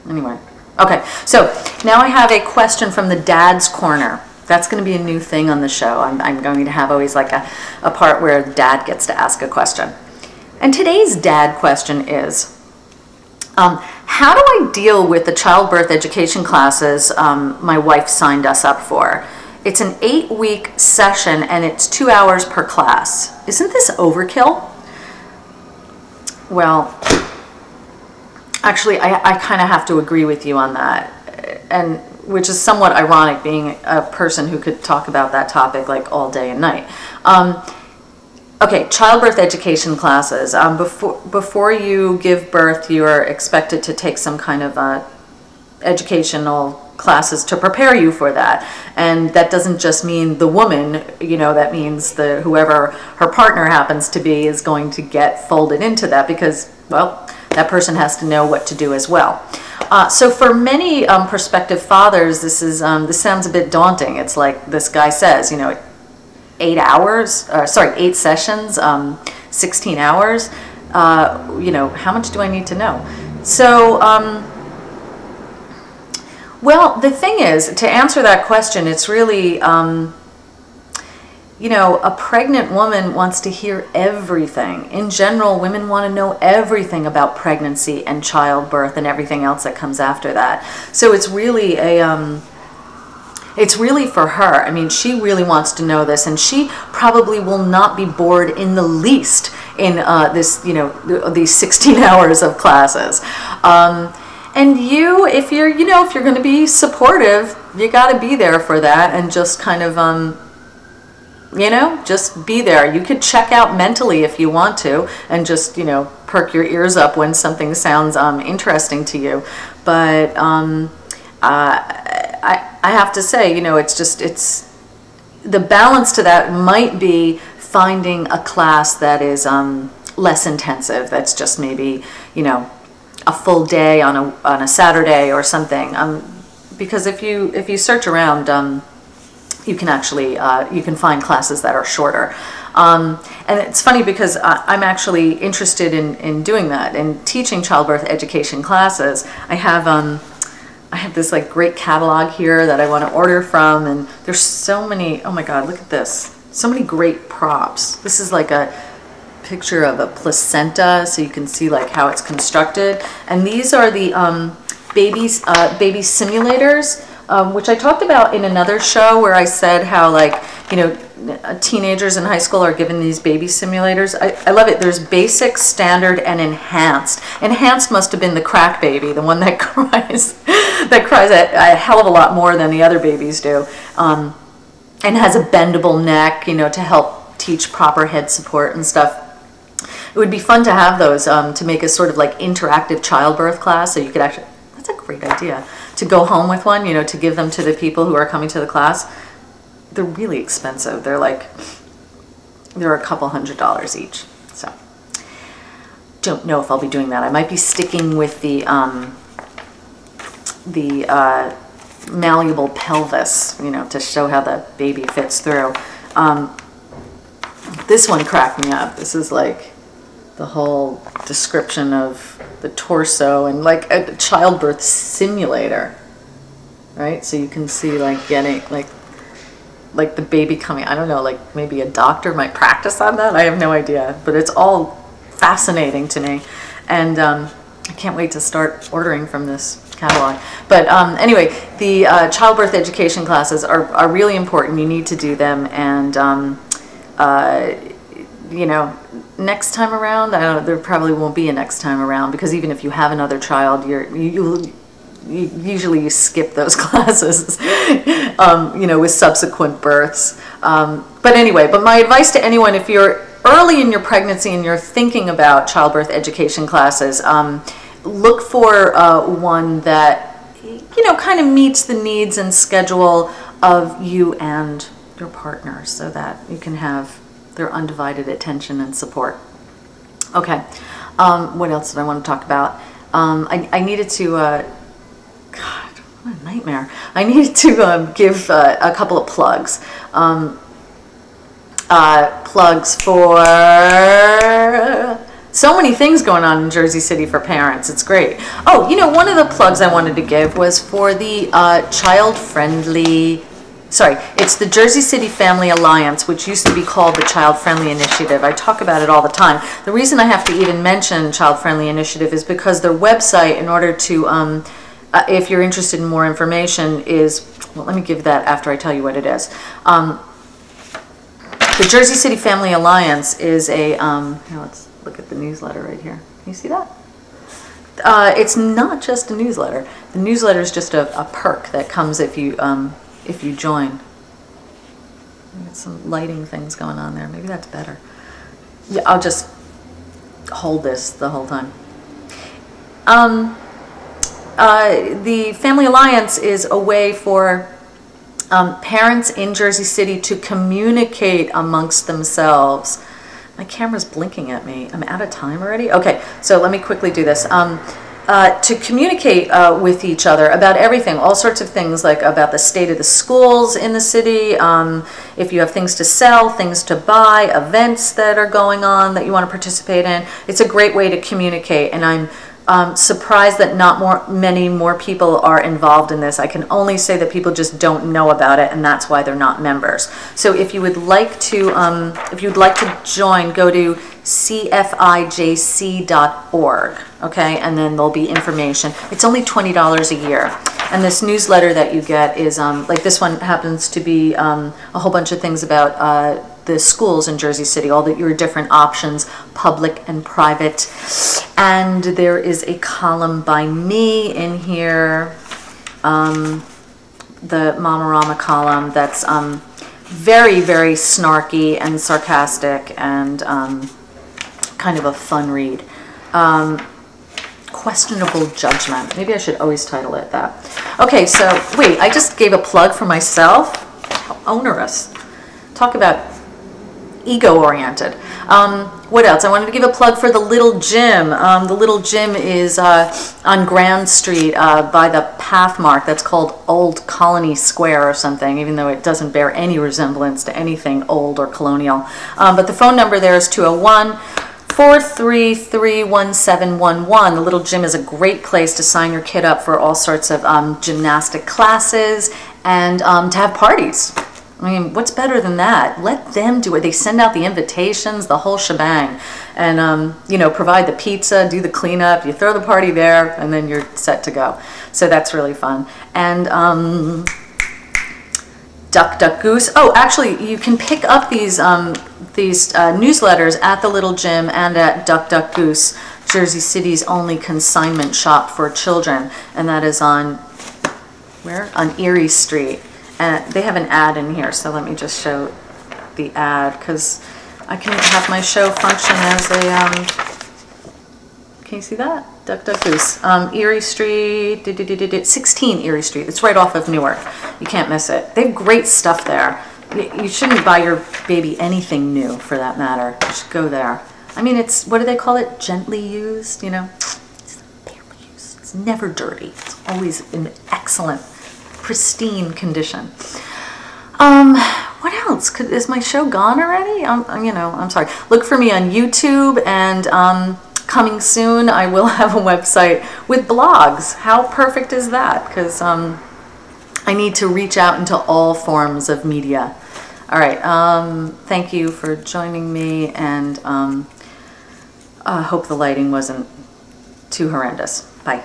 Anyway, okay, so now I have a question from the Dad's Corner. That's going to be a new thing on the show. I'm going to have always like a part where Dad gets to ask a question. And today's Dad question is, how do I deal with the childbirth education classes my wife signed us up for? It's an 8-week session and it's 2 hours per class. Isn't this overkill? Well, actually, I kind of have to agree with you on that, and which is somewhat ironic, being a person who could talk about that topic like all day and night. Okay, childbirth education classes. Before you give birth, you are expected to take some kind of educational classes to prepare you for that. And that doesn't just mean the woman, you know, that means whoever her partner happens to be is going to get folded into that, because, well, that person has to know what to do as well. So for many prospective fathers, this sounds a bit daunting. It's like this guy says, you know, 8 sessions, 16 hours. You know, how much do I need to know? So, well, the thing is, to answer that question, it's really, you know, a pregnant woman wants to hear everything. In general, women want to know everything about pregnancy and childbirth and everything else that comes after that. So it's really it's really for her. I mean, she really wants to know this, and she probably will not be bored in the least in this, you know, these 16 hours of classes. And you, if you're going to be supportive, you got to be there for that, and just kind of, you know, just be there. You could check out mentally if you want to, and just, you know, perk your ears up when something sounds interesting to you. But I have to say, you know, it's the balance to that might be finding a class that is less intensive. That's just maybe, you know, a full day on a Saturday or something. Because if you search around, you can actually you can find classes that are shorter. And it's funny because I'm actually interested in doing that and teaching childbirth education classes. I have this like great catalog here that I want to order from, and there's so many. Oh my God, look at this! So many great props. This is like a picture of a placenta, so you can see like how it's constructed. And these are the baby simulators, which I talked about in another show, where I said how, like, you know, teenagers in high school are given these baby simulators. I love it. There's basic, standard, and enhanced. Enhanced must have been the crack baby, the one that cries a hell of a lot more than the other babies do, and has a bendable neck, you know, to help teach proper head support and stuff. It would be fun to have those to make a sort of like interactive childbirth class, so you could actually, that's a great idea, to go home with one, you know, to give them to the people who are coming to the class. They're really expensive. They're a couple $100s each. So don't know if I'll be doing that. I might be sticking with the malleable pelvis, you know, to show how the baby fits through. This one cracked me up. This is like the whole description of the torso and like a childbirth simulator, right? So you can see like getting like the baby coming. I don't know, like maybe a doctor might practice on that. I have no idea, but it's all fascinating to me, and I can't wait to start ordering from this catalog. But anyway, the childbirth education classes are really important. You need to do them, and you know, next time around, I don't know, there probably won't be a next time around, because even if you have another child, you usually skip those classes, you know, with subsequent births. But anyway, but my advice to anyone, if you're early in your pregnancy and you're thinking about childbirth education classes, look for one that, you know, kind of meets the needs and schedule of you and your partner, so that you can have their undivided attention and support. Okay, what else did I want to talk about? I needed to, God, what a nightmare. I needed to give a couple of plugs. Plugs for So many things going on in Jersey City for parents. It's great. Oh, you know, one of the plugs I wanted to give was for the child-friendly, sorry, it's the Jersey City Family Alliance, which used to be called the Child Friendly Initiative. I talk about it all the time. The reason I have to even mention Child Friendly Initiative is because their website, in order to, if you're interested in more information, is, well, let me give that after I tell you what it is. The Jersey City Family Alliance is a, here, let's look at the newsletter right here. Can you see that? It's not just a newsletter. The newsletter is just a perk that comes if you join. Got some lighting things going on there. Maybe that's better. Yeah, I'll just hold this the whole time. The Family Alliance is a way for parents in Jersey City to communicate amongst themselves. My camera's blinking at me. I'm out of time already? Okay, so let me quickly do this. To communicate with each other about everything, all sorts of things, like about the state of the schools in the city, if you have things to sell, things to buy, events that are going on that you want to participate in. It's a great way to communicate, and I'm surprised that not many more people are involved in this. I can only say that people just don't know about it, and that's why they're not members. So if you would like to, join, go to cfijc.org, okay, and then there'll be information. It's only $20 a year, and this newsletter that you get is like this one happens to be a whole bunch of things about the schools in Jersey City, all your different options, public and private. And there is a column by me in here, the Mamarama column, that's very, very snarky and sarcastic and kind of a fun read. Questionable judgment. Maybe I should always title it that. Okay, so wait, I just gave a plug for myself. How onerous. Talk about ego-oriented. What else? I wanted to give a plug for the Little Gym. The Little Gym is on Grand Street by the Pathmark. That's called Old Colony Square or something, even though it doesn't bear any resemblance to anything old or colonial. But the phone number there is 201-433-1711. The Little Gym is a great place to sign your kid up for all sorts of gymnastic classes and to have parties. I mean, what's better than that? Let them do it. They send out the invitations, the whole shebang, and you know, provide the pizza, do the cleanup. You throw the party there, and then you're set to go. So that's really fun. And Duck Duck Goose. Oh, actually, you can pick up these newsletters at the Little Gym and at Duck Duck Goose, Jersey City's only consignment shop for children, and that is on where? On Erie Street. And they have an ad in here, so let me just show the ad, because I can have my show function as a, can you see that? Duck Duck Goose. Erie Street, 16 Erie Street. It's right off of Newark. You can't miss it. They have great stuff there. You shouldn't buy your baby anything new, for that matter. You should go there. I mean, it's, what do they call it? Gently used, you know? It's barely used. It's never dirty. It's always in excellent, pristine condition. What else? Is my show gone already? You know, I'm sorry. Look for me on YouTube, and coming soon I will have a website with blogs. How perfect is that? Because I need to reach out into all forms of media. All right. Thank you for joining me, and I hope the lighting wasn't too horrendous. Bye.